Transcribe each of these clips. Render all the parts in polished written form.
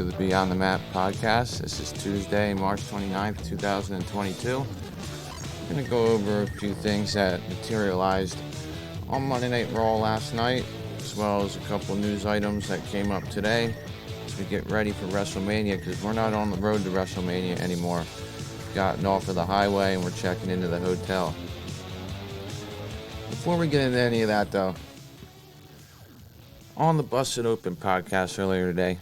to the Beyond the Map podcast. This is Tuesday, March 29th, 2022. I'm going to go over a few things that materialized on Monday Night Raw last night, as well as a couple news items that came up today as we get ready for WrestleMania, because we're not on the road to WrestleMania anymore. We've gotten off of the highway and we're checking into the hotel. Before we get into any of that, though, on the Busted Open podcast earlier today,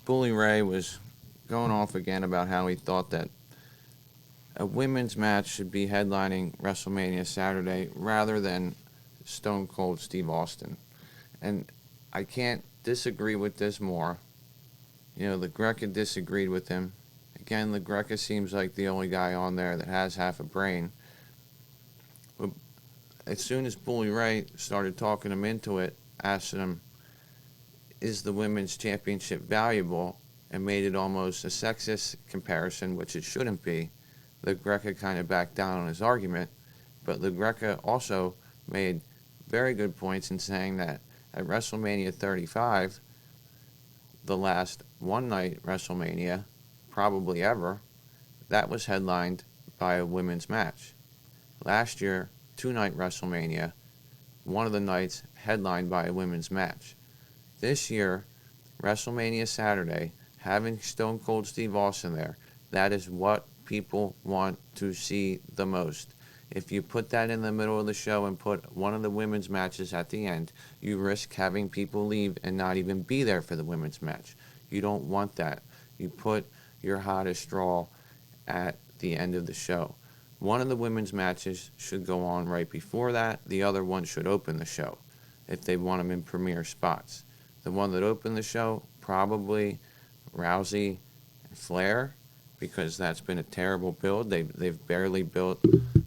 Bully Ray was going off again about how he thought that a women's match should be headlining WrestleMania Saturday rather than Stone Cold Steve Austin. And I can't disagree with this more. You know, LaGreca disagreed with him. Again, LaGreca seems like the only guy on there that has half a brain. But as soon as Bully Ray started talking him into it, asking him, is the women's championship valuable, and made it almost a sexist comparison, which it shouldn't be, LaGreca kind of backed down on his argument. But LaGreca also made very good points in saying that at WrestleMania 35, the last one-night WrestleMania, probably ever, that was headlined by a women's match. Last year, two-night WrestleMania, one of the nights headlined by a women's match. This year, WrestleMania Saturday, having Stone Cold Steve Austin there, that is what people want to see the most. If you put that in the middle of the show and put one of the women's matches at the end, you risk having people leave and not even be there for the women's match. You don't want that. You put your hottest draw at the end of the show. One of the women's matches should go on right before that. The other one should open the show if they want them in premier spots. The one that opened the show, probably Rousey and Flair, because that's been a terrible build. They've barely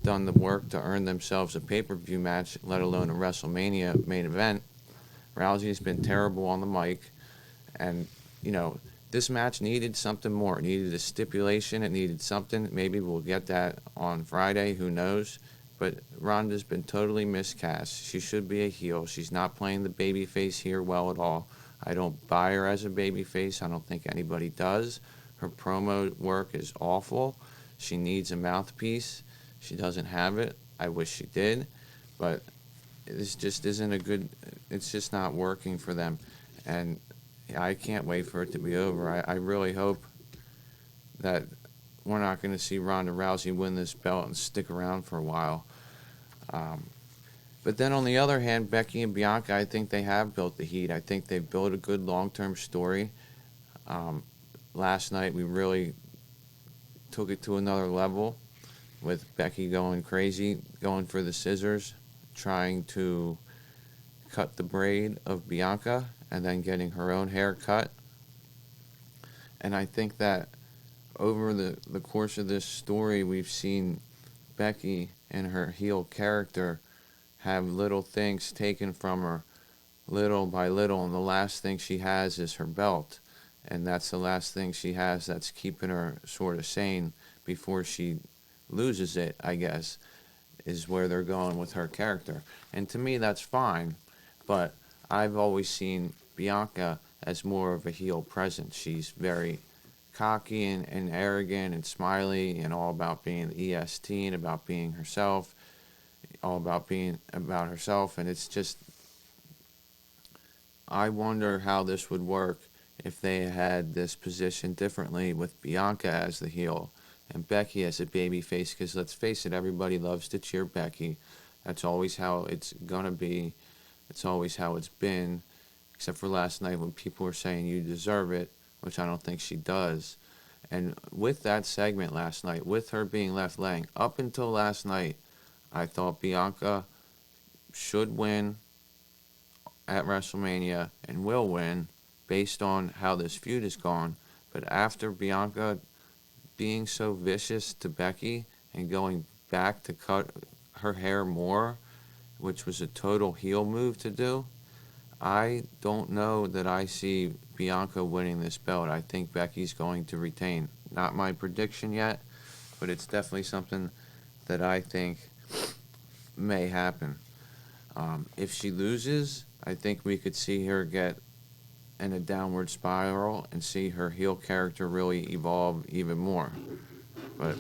done the work to earn themselves a pay-per-view match, let alone a WrestleMania main event. Rousey's been terrible on the mic, and you know, this match needed something more. It needed a stipulation. It needed something. Maybe we'll get that on Friday. Who knows? But Ronda's been totally miscast. She should be a heel. She's not playing the babyface here well at all. I don't buy her as a babyface. I don't think anybody does. Her promo work is awful. She needs a mouthpiece. She doesn't have it. I wish she did. But this just isn't a good... It's just not working for them. And I can't wait for it to be over. I really hope that we're not going to see Ronda Rousey win this belt and stick around for a while. But then on the other hand, Becky and Bianca, I think they have built the heat. I think they've built a good long-term story. Last night we really took it to another level with Becky going crazy, going for the scissors, trying to cut the braid of Bianca and then getting her own hair cut. And I think that over the course of this story, we've seen Becky and her heel character have little things taken from her little by little, and the last thing she has is her belt. And that's the last thing she has that's keeping her sort of sane before she loses it, I guess, is where they're going with her character. And to me, that's fine, but I've always seen Bianca as more of a heel presence. She's very cocky and arrogant and smiley and all about being the EST and about being herself, all about being about herself. And it's just, I wonder how this would work if they had this position differently with Bianca as the heel and Becky as a babyface, because let's face it, everybody loves to cheer Becky. That's always how it's going to be. It's always how it's been, except for last night when people were saying you deserve it, which I don't think she does. And with that segment last night, with her being left laying, up until last night, I thought Bianca should win at WrestleMania and will win based on how this feud has gone. But after Bianca being so vicious to Becky and going back to cut her hair more, which was a total heel move to do, I don't know that I see Bianca winning this belt. I think Becky's going to retain. Not my prediction yet, but it's definitely something that I think may happen. If she loses, I think we could see her get in a downward spiral and see her heel character really evolve even more. But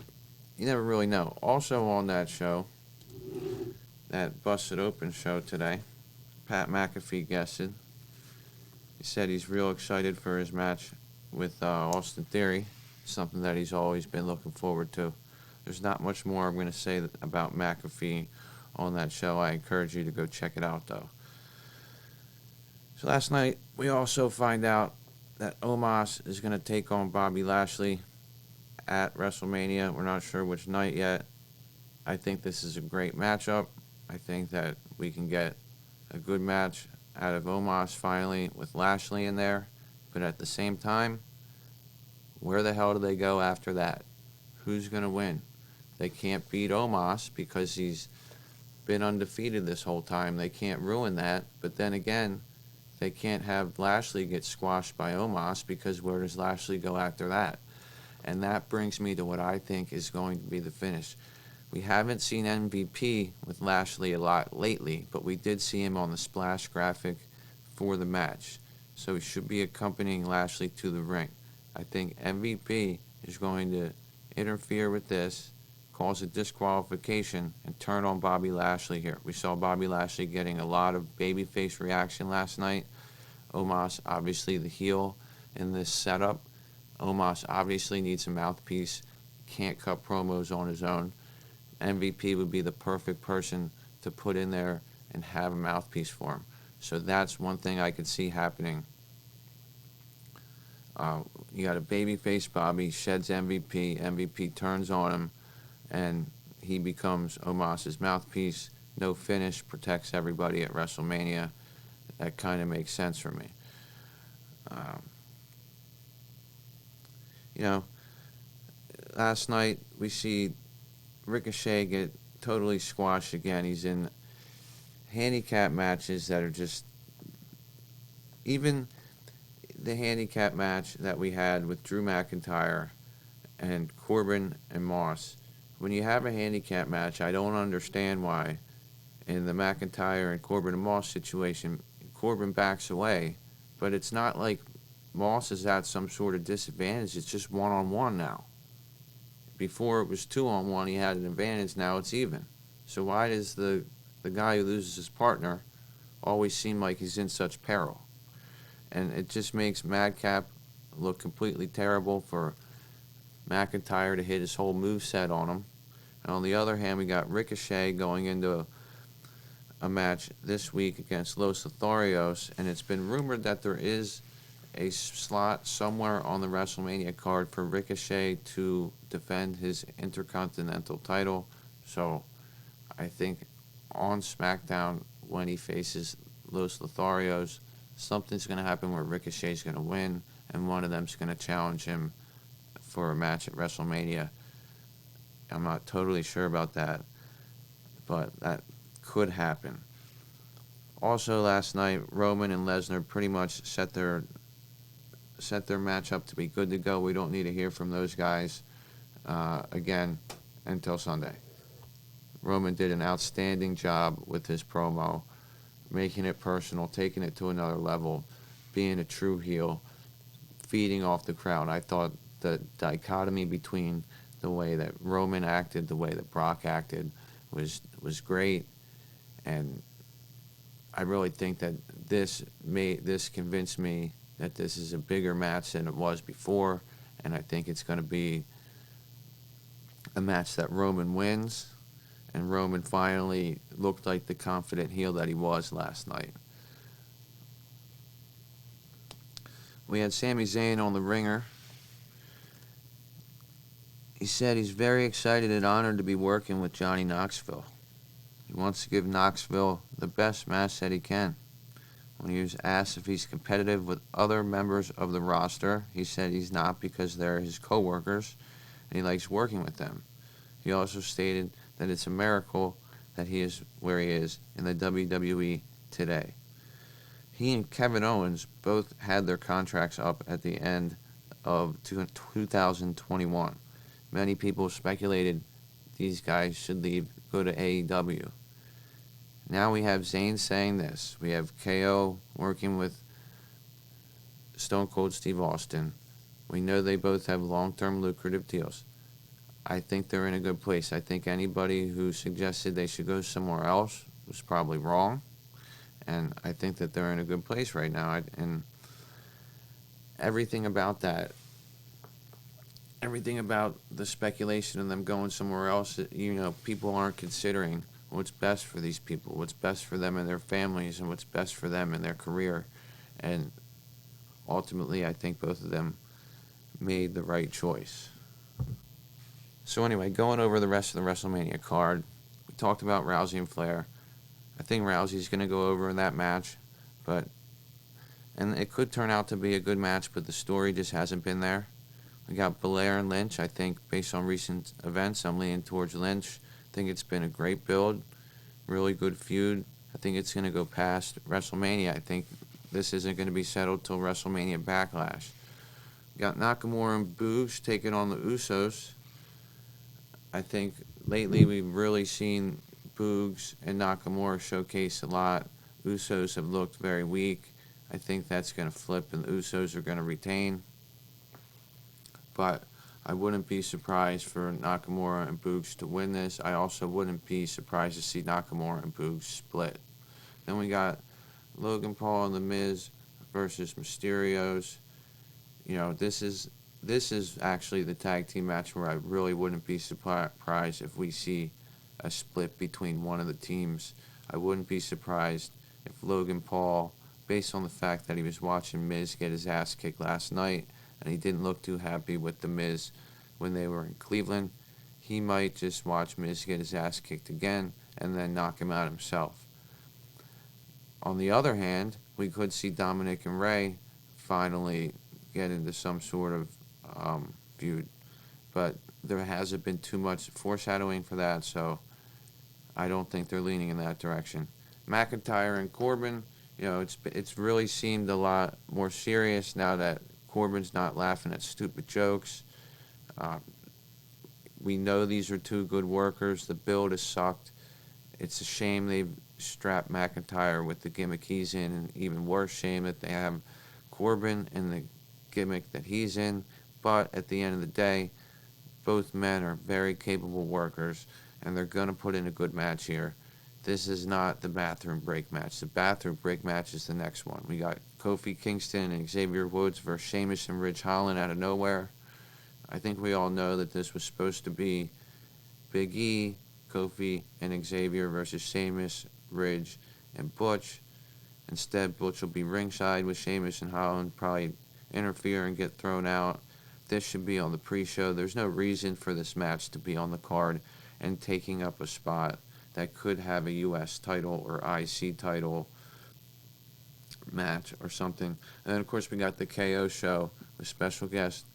you never really know. Also on that show, that Busted Open show today, Pat McAfee guested. He said he's real excited for his match with Austin Theory, something that he's always been looking forward to. There's not much more I'm going to say about McAfee on that show. I encourage you to go check it out, though. So last night, we also find out that Omos is going to take on Bobby Lashley at WrestleMania. We're not sure which night yet. I think this is a great matchup. I think that we can get a good match out of Omos finally with Lashley in there. But at the same time, where the hell do they go after that? Who's going to win? They can't beat Omos because he's been undefeated this whole time. They can't ruin that. But then again, they can't have Lashley get squashed by Omos because where does Lashley go after that? And that brings me to what I think is going to be the finish. We haven't seen MVP with Lashley a lot lately, but we did see him on the splash graphic for the match. So he should be accompanying Lashley to the ring. I think MVP is going to interfere with this, cause a disqualification, and turn on Bobby Lashley here. We saw Bobby Lashley getting a lot of babyface reaction last night. Omos, obviously the heel in this setup. Omos obviously needs a mouthpiece. Can't cut promos on his own. MVP would be the perfect person to put in there and have a mouthpiece for him. So that's one thing I could see happening. You got a babyface Bobby, sheds MVP. MVP turns on him, and he becomes Omos's mouthpiece. No finish, protects everybody at WrestleMania. That kind of makes sense for me. Last night we see Ricochet get totally squashed again. He's in handicap matches that are just... Even the handicap match that we had with Drew McIntyre and Corbin and Moss. When you have a handicap match, I don't understand why in the McIntyre and Corbin and Moss situation, Corbin backs away, but it's not like Moss is at some sort of disadvantage. It's just one-on-one now. Before it was two-on-one, he had an advantage. Now it's even. So why does the guy who loses his partner always seem like he's in such peril? And it just makes Madcap look completely terrible for McIntyre to hit his whole moveset on him. And on the other hand, we got Ricochet going into a match this week against Los Lotharios, and it's been rumored that there is a slot somewhere on the WrestleMania card for Ricochet to defend his Intercontinental title. So I think on SmackDown, when he faces Los Lotharios, something's going to happen where Ricochet's going to win, and one of them's going to challenge him for a match at WrestleMania. I'm not totally sure about that, but that could happen. Also last night, Roman and Lesnar pretty much set their match up to be good to go. We don't need to hear from those guys again until Sunday. Roman did an outstanding job with his promo, making it personal, taking it to another level, being a true heel, feeding off the crowd. I thought the dichotomy between the way that Roman acted, the way that Brock acted was great, and I really think that this convinced me that this is a bigger match than it was before, and I think it's going to be a match that Roman wins, and Roman finally looked like the confident heel that he was last night. We had Sami Zayn on the ringer. He said he's very excited and honored to be working with Johnny Knoxville. He wants to give Knoxville the best match that he can. When he was asked if he's competitive with other members of the roster, he said he's not because they're his co-workers and he likes working with them. He also stated that it's a miracle that he is where he is in the WWE today. He and Kevin Owens both had their contracts up at the end of 2021. Many people speculated these guys should go to AEW. Now we have Zayn saying this. We have KO working with Stone Cold Steve Austin. We know they both have long-term lucrative deals. I think they're in a good place. I think anybody who suggested they should go somewhere else was probably wrong. And I think that they're in a good place right now. And everything about that, everything about the speculation of them going somewhere else, people aren't considering what's best for these people, what's best for them and their families, and what's best for them in their career. And ultimately, I think both of them made the right choice. So anyway, going over the rest of the WrestleMania card, we talked about Rousey and Flair. I think Rousey's going to go over in that match, and it could turn out to be a good match, but the story just hasn't been there. We got Belair and Lynch. I think based on recent events, I'm leaning towards Lynch. I think it's been a great build, really good feud. I think it's going to go past WrestleMania. I think this isn't going to be settled till WrestleMania Backlash. We got Nakamura and Boogs taking on the Usos. I think lately we've really seen Boogs and Nakamura showcase a lot. Usos have looked very weak. I think that's going to flip and the Usos are going to retain. But I wouldn't be surprised for Nakamura and Boogs to win this. I also wouldn't be surprised to see Nakamura and Boogs split. Then we got Logan Paul and The Miz versus Mysterios. This is actually the tag team match where I really wouldn't be surprised if we see a split between one of the teams. I wouldn't be surprised if Logan Paul, based on the fact that he was watching Miz get his ass kicked last night, and he didn't look too happy with The Miz when they were in Cleveland, he might just watch Miz get his ass kicked again and then knock him out himself. On the other hand, we could see Dominic and Rey finally get into some sort of feud, but there hasn't been too much foreshadowing for that, so I don't think they're leaning in that direction. McIntyre and Corbin, it's really seemed a lot more serious now that Corbin's not laughing at stupid jokes. We know these are two good workers. The build has sucked. It's a shame they've strapped McIntyre with the gimmick he's in, and even worse shame that they have Corbin in the gimmick that he's in. But at the end of the day, both men are very capable workers, and they're going to put in a good match here. This is not the bathroom break match. The bathroom break match is the next one. We got Kofi Kingston and Xavier Woods versus Sheamus and Ridge Holland out of nowhere. I think we all know that this was supposed to be Big E, Kofi, and Xavier versus Sheamus, Ridge, and Butch. Instead, Butch will be ringside with Sheamus and Holland, probably interfere and get thrown out. This should be on the pre-show. There's no reason for this match to be on the card and taking up a spot that could have a U.S. title or IC title match or something. And then, of course, we got the KO show with special guest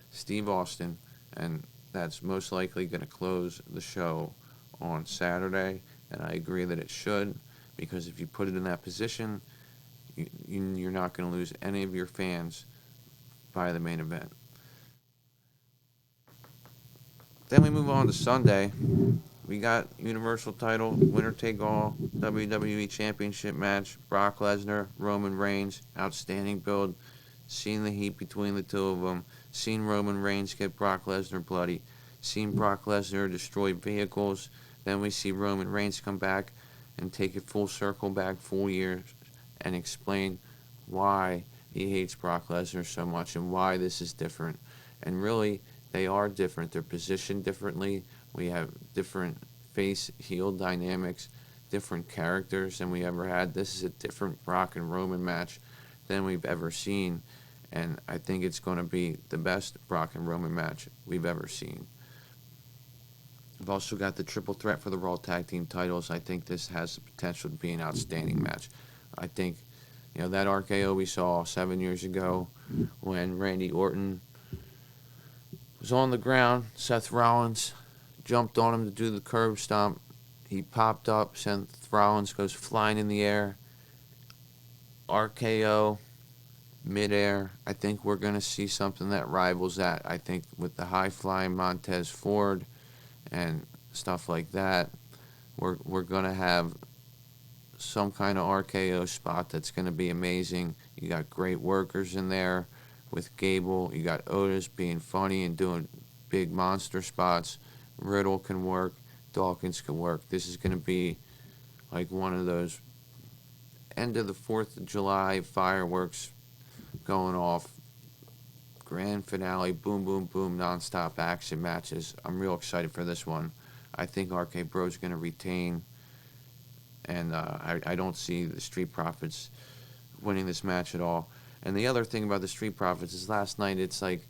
Steve Austin, and that's most likely going to close the show on Saturday, and I agree that it should, because if you put it in that position, you're not going to lose any of your fans by the main event. Then we move on to Sunday. We got Universal title, winner-take-all, WWE Championship match, Brock Lesnar, Roman Reigns, outstanding build. Seen the heat between the two of them. Seen Roman Reigns get Brock Lesnar bloody. Seen Brock Lesnar destroy vehicles. Then we see Roman Reigns come back and take it full circle back 4 years and explain why he hates Brock Lesnar so much and why this is different. And really, they are different. They're positioned differently. We have different face-heel dynamics, different characters than we ever had. This is a different Brock and Roman match than we've ever seen. And I think it's going to be the best Brock and Roman match we've ever seen. We've also got the triple threat for the Raw Tag Team titles. I think this has the potential to be an outstanding match. I think, that RKO we saw 7 years ago when Randy Orton was on the ground, Seth Rollins jumped on him to do the curb stomp. He popped up, Seth Rollins goes flying in the air. RKO, midair. I think we're going to see something that rivals that. I think with the high-flying Montez Ford and stuff like that, we're going to have some kind of RKO spot that's going to be amazing. You got great workers in there with Gable. You got Otis being funny and doing big monster spots. Riddle can work. Dawkins can work. This is going to be like one of those end of the 4th of July fireworks going off. Grand finale, boom, boom, boom, non-stop action matches. I'm real excited for this one. I think RK Bro's going to retain, and I don't see the Street Profits winning this match at all. And the other thing about the Street Profits is last night it's like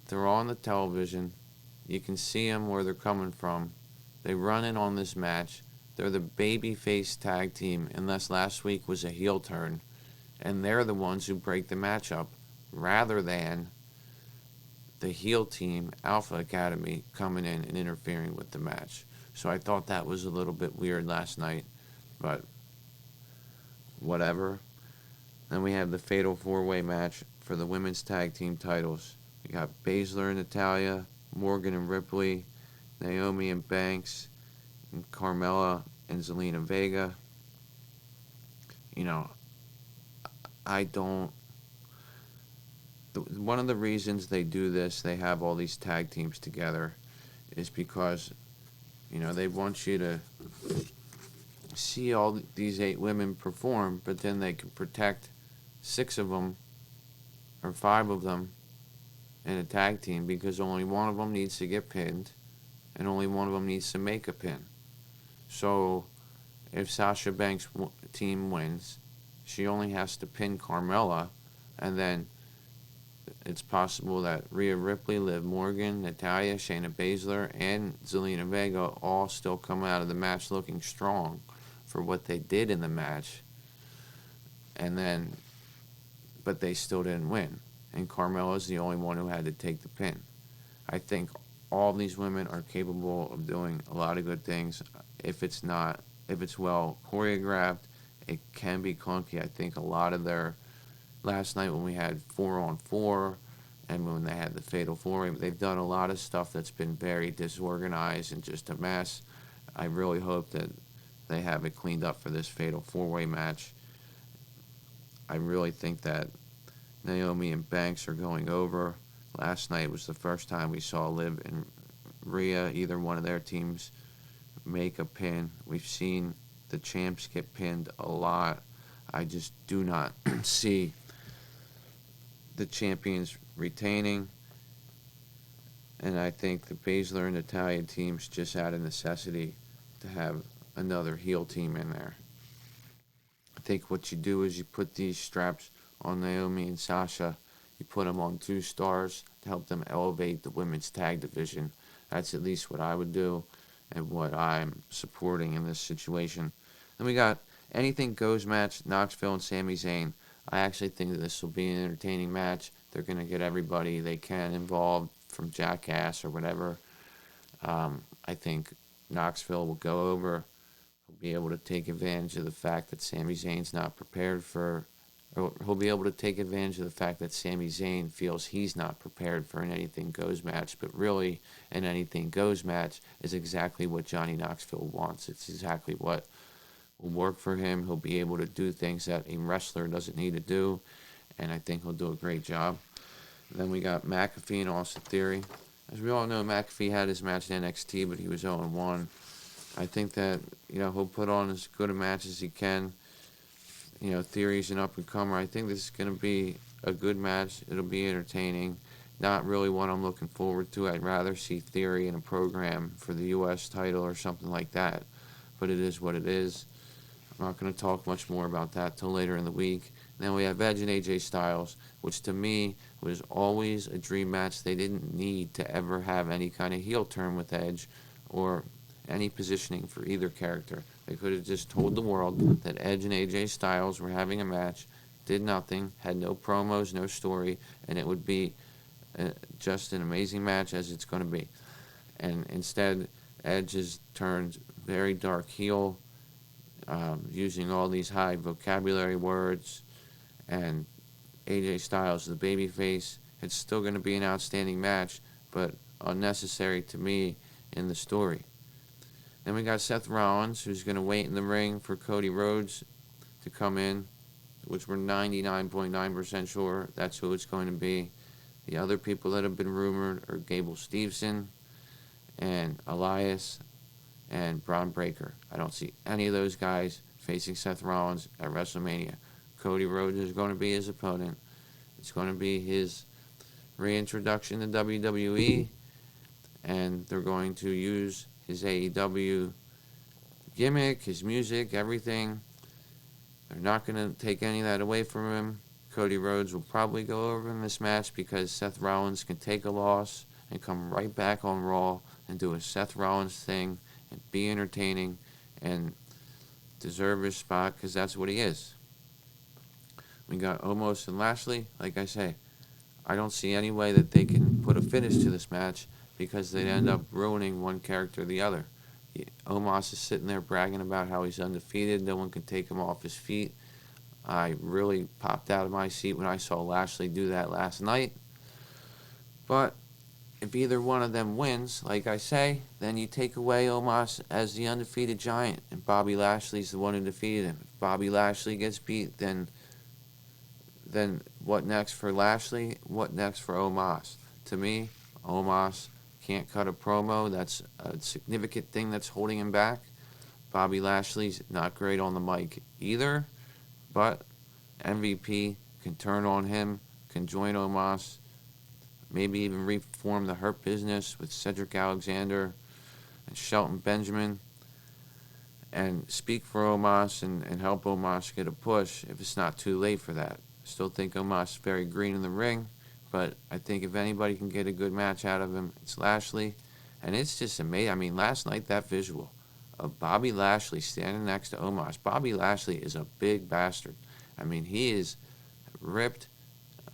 they're on the television. You can see them where they're coming from. They run in on this match. They're the babyface tag team, unless last week was a heel turn. And they're the ones who break the match up, rather than the heel team, Alpha Academy, coming in and interfering with the match. So I thought that was a little bit weird last night, but whatever. Then we have the Fatal 4-Way match for the women's tag team titles. We got Baszler and Natalya, Morgan and Ripley, Naomi and Banks, and Carmella and Zelina Vega. You know, one of the reasons they do this, they have all these tag teams together, is because, you know, they want you to see all these 8 women perform, but then they can protect 6 of them or 5 of them in a tag team, because only one of them needs to get pinned and only one of them needs to make a pin. So if Sasha Banks' team wins, she only has to pin Carmella, and then it's possible that Rhea Ripley, Liv Morgan, Natalya, Shayna Baszler, and Zelina Vega all still come out of the match looking strong for what they did in the match, but they still didn't win. And Carmella's the only one who had to take the pin. I think all these women are capable of doing a lot of good things. If it's well choreographed, it can be clunky. I think a lot of their last night when we had 4-on-4 and when they had the Fatal 4-Way, they've done a lot of stuff that's been very disorganized and just a mess. I really hope that they have it cleaned up for this Fatal 4-Way match. I really think that Naomi and Banks are going over. Last night was the first time we saw Liv and Rhea, either one of their teams, make a pin. We've seen the champs get pinned a lot. I just do not see the champions retaining. And I think the Baszler and Natalya teams just out of necessity to have another heel team in there. I think what you do is you put these straps on Naomi and Sasha. You put them on 2 stars to help them elevate the women's tag division. That's at least what I would do and what I'm supporting in this situation. Then we got Anything Goes match, Knoxville and Sami Zayn. I actually think that this will be an entertaining match. They're going to get everybody they can involved, from Jackass or whatever. I think Knoxville will go over. He'll be able to take advantage of the fact that Sami Zayn's not prepared for... Or he'll be able to take advantage of the fact that Sami Zayn feels he's not prepared for an Anything Goes match. But really, an Anything Goes match is exactly what Johnny Knoxville wants. It's exactly what will work for him. He'll be able to do things that a wrestler doesn't need to do, and I think he'll do a great job. Then we got McAfee and Austin Theory. As we all know, McAfee had his match in NXT, but he was 0-1. I think that, he'll put on as good a match as he can. Theory's an up-and-comer. I think this is going to be a good match. It'll be entertaining. Not really one I'm looking forward to. I'd rather see Theory in a program for the U.S. title or something like that. But it is what it is. I'm not going to talk much more about that till later in the week. Then we have Edge and AJ Styles, which to me was always a dream match. They didn't need to ever have any kind of heel turn with Edge or any positioning for either character. They could have just told the world that Edge and AJ Styles were having a match, did nothing, had no promos, no story, and it would be just an amazing match as it's going to be. And instead, Edge has turned very dark heel, using all these high vocabulary words, and AJ Styles, the babyface. It's still going to be an outstanding match, but unnecessary to me in the story. Then we got Seth Rollins, who's going to wait in the ring for Cody Rhodes to come in, which we're 99.9% sure that's who it's going to be. The other people that have been rumored are Gable Steveson and Elias and Braun Breaker. I don't see any of those guys facing Seth Rollins at WrestleMania. Cody Rhodes is going to be his opponent. It's going to be his reintroduction to WWE, and they're going to use his AEW gimmick, his music, everything. They're not going to take any of that away from him. Cody Rhodes will probably go over in this match because Seth Rollins can take a loss and come right back on Raw and do a Seth Rollins thing and be entertaining and deserve his spot because that's what he is. We got Omos and Lashley. Like I say, I don't see any way that they can put a finish to this match because they'd end up ruining one character or the other. Omos is sitting there bragging about how he's undefeated. No one can take him off his feet. I really popped out of my seat when I saw Lashley do that last night. But if either one of them wins, like I say, then you take away Omos as the undefeated giant, and Bobby Lashley's the one who defeated him. If Bobby Lashley gets beat, then what next for Lashley? What next for Omos? To me, Omos can't cut a promo. That's a significant thing that's holding him back. Bobby Lashley's not great on the mic either, but MVP can turn on him, can join Omos, maybe even reform the Hurt Business with Cedric Alexander and Shelton Benjamin, and speak for Omos and help Omos get a push if it's not too late for that. Still think Omos is very green in the ring, but I think if anybody can get a good match out of him, it's Lashley. And it's just amazing. I mean, last night, that visual of Bobby Lashley standing next to Omos. Bobby Lashley is a big bastard. I mean, he is ripped.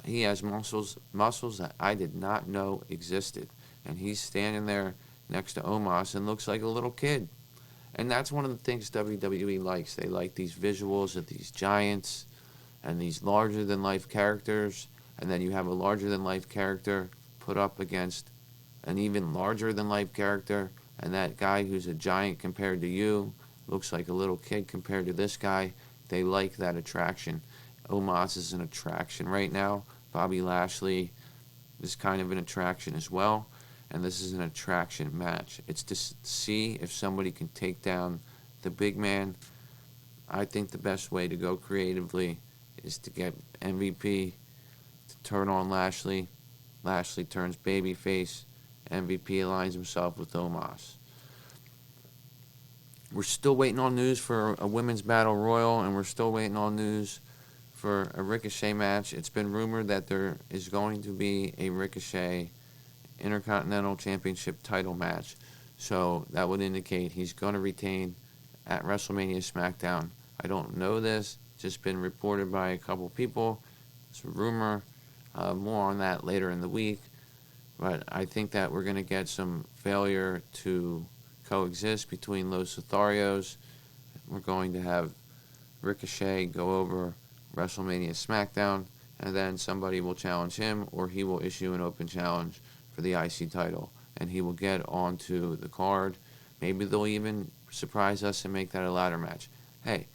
He has muscles that I did not know existed. And he's standing there next to Omos and looks like a little kid. And that's one of the things WWE likes. They like these visuals of these giants and these larger-than-life characters. And then you have a larger-than-life character put up against an even larger-than-life character. And that guy who's a giant compared to you looks like a little kid compared to this guy. They like that attraction. Omos is an attraction right now. Bobby Lashley is kind of an attraction as well. And this is an attraction match. It's to see if somebody can take down the big man. I think the best way to go creatively is to get MVP to turn on Lashley. Lashley turns babyface. MVP aligns himself with Omos. We're still waiting on news for a women's battle royal, and we're still waiting on news for a Ricochet match. It's been rumored that there is going to be a Ricochet Intercontinental Championship title match. So that would indicate he's going to retain at WrestleMania SmackDown. I don't know this. Just been reported by a couple people. It's a rumor. More on that later in the week. But I think that we're going to get some failure to coexist between Los Lotharios. We're going to have Ricochet go over WrestleMania SmackDown, and then somebody will challenge him, or he will issue an open challenge for the IC title, and he will get onto the card. Maybe they'll even surprise us and make that a ladder match. Hey,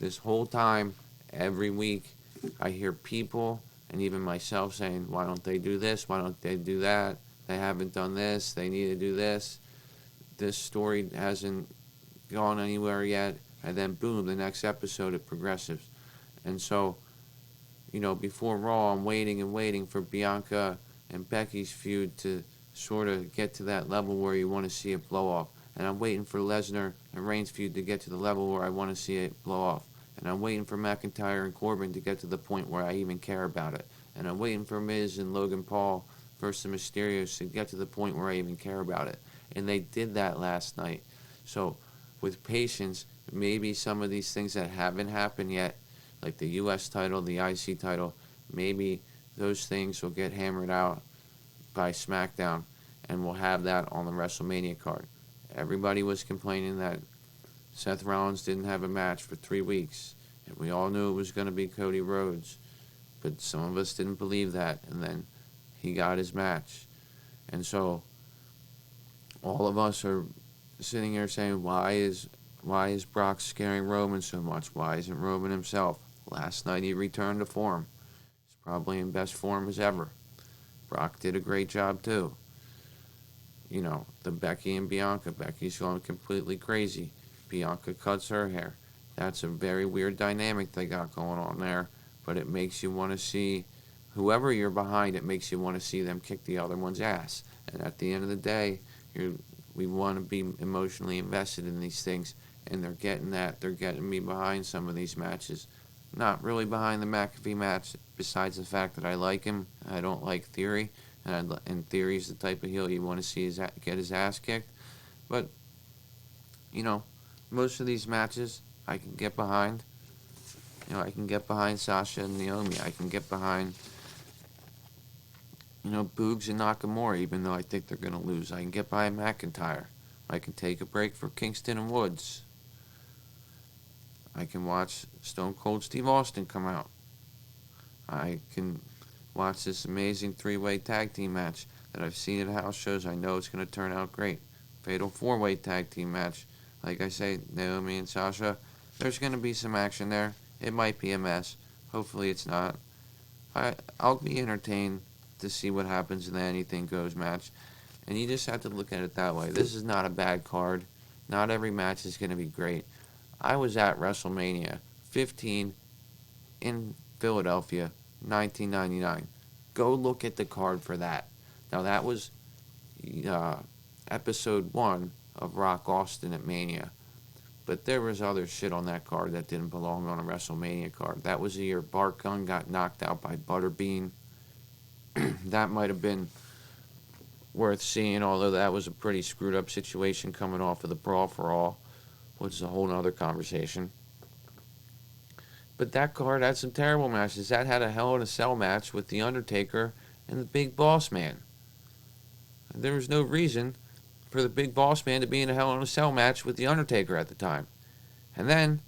this whole time, every week, I hear people and even myself saying, why don't they do this? Why don't they do that? They haven't done this. They need to do this. This story hasn't gone anywhere yet. And then, boom, the next episode, it progresses. And so, before Raw, I'm waiting and waiting for Bianca and Becky's feud to sort of get to that level where you want to see it blow off. And I'm waiting for Lesnar and Reigns feud to get to the level where I want to see it blow off. And I'm waiting for McIntyre and Corbin to get to the point where I even care about it. And I'm waiting for Miz and Logan Paul versus the Mysterios to get to the point where I even care about it. And they did that last night. So, with patience, maybe some of these things that haven't happened yet, like the U.S. title, the IC title, maybe those things will get hammered out by SmackDown, and we'll have that on the WrestleMania card. Everybody was complaining that Seth Rollins didn't have a match for 3 weeks, and we all knew it was going to be Cody Rhodes, but some of us didn't believe that, and then he got his match. And so all of us are sitting here saying, why is Brock scaring Roman so much? Why isn't Roman himself? Last night he returned to form. He's probably in best form as ever. Brock did a great job too. You know, the Becky and Bianca. Becky's going completely crazy. Bianca cuts her hair. That's a very weird dynamic they got going on there. But it makes you want to see, whoever you're behind, it makes you want to see them kick the other one's ass. And at the end of the day, we want to be emotionally invested in these things. And they're getting that. They're getting me behind some of these matches. Not really behind the McAfee match, besides the fact that I like him. I don't like Theory. And Theory's the type of heel you want to see get his ass kicked. But, you know, most of these matches I can get behind. You know, I can get behind Sasha and Naomi. I can get behind, you know, Boogs and Nakamura, even though I think they're going to lose. I can get behind McIntyre. I can take a break for Kingston and Woods. I can watch Stone Cold Steve Austin come out. I can watch this amazing three-way tag team match that I've seen at house shows. I know it's going to turn out great. Fatal four-way tag team match. Like I say, Naomi and Sasha, there's going to be some action there. It might be a mess. Hopefully it's not. I'll be entertained to see what happens in the Anything Goes match. And you just have to look at it that way. This is not a bad card. Not every match is going to be great. I was at WrestleMania 15 in Philadelphia, 1999. Go look at the card for that. Now, that was episode 1 of Rock Austin at Mania. But there was other shit on that card that didn't belong on a WrestleMania card. That was the year Bart Gunn got knocked out by Butterbean. That might have been worth seeing, although that was a pretty screwed up situation coming off of the Brawl for All, which is a whole other conversation. But that card had some terrible matches. That had a Hell in a Cell match with The Undertaker and the Big Boss Man. There was no reason for the Big Boss Man to be in a Hell in a Cell match with The Undertaker at the time. And then,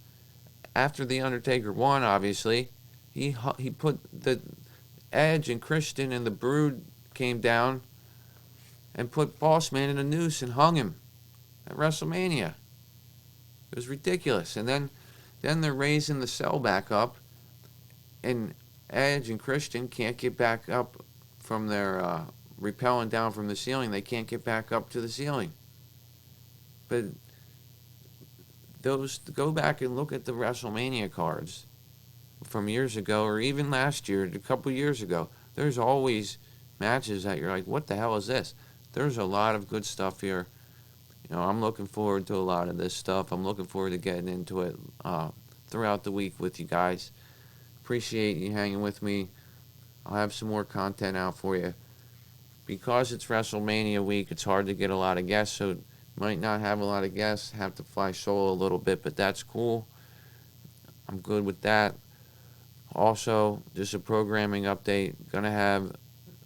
after The Undertaker won, obviously, he put the Edge and Christian and the Brood came down and put Boss Man in a noose and hung him at WrestleMania. It was ridiculous. And then they're raising the cell back up, and Edge and Christian can't get back up from their rappelling down from the ceiling. They can't get back up to the ceiling. But go back and look at the WrestleMania cards from years ago, or even last year, a couple years ago. There's always matches that you're like, what the hell is this? There's a lot of good stuff here. You know, I'm looking forward to a lot of this stuff. I'm looking forward to getting into it throughout the week with you guys. Appreciate you hanging with me. I'll have some more content out for you. Because it's WrestleMania week, it's hard to get a lot of guests, so might not have a lot of guests. Have to fly solo a little bit, but that's cool. I'm good with that. Also, just a programming update. Gonna have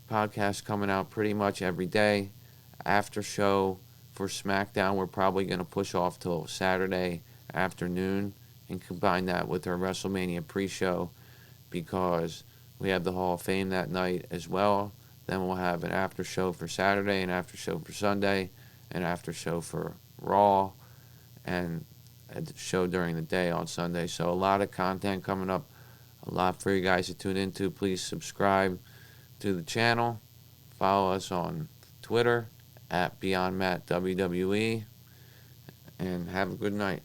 podcasts coming out pretty much every day. After show for SmackDown, we're probably going to push off till Saturday afternoon and combine that with our WrestleMania pre-show, because we have the Hall of Fame that night as well. Then we'll have an after show for Saturday, an after show for Sunday, an after show for Raw, and a show during the day on Sunday. So a lot of content coming up, a lot for you guys to tune into. Please subscribe to the channel. Follow us on Twitter at BeyondMattWWE, and have a good night.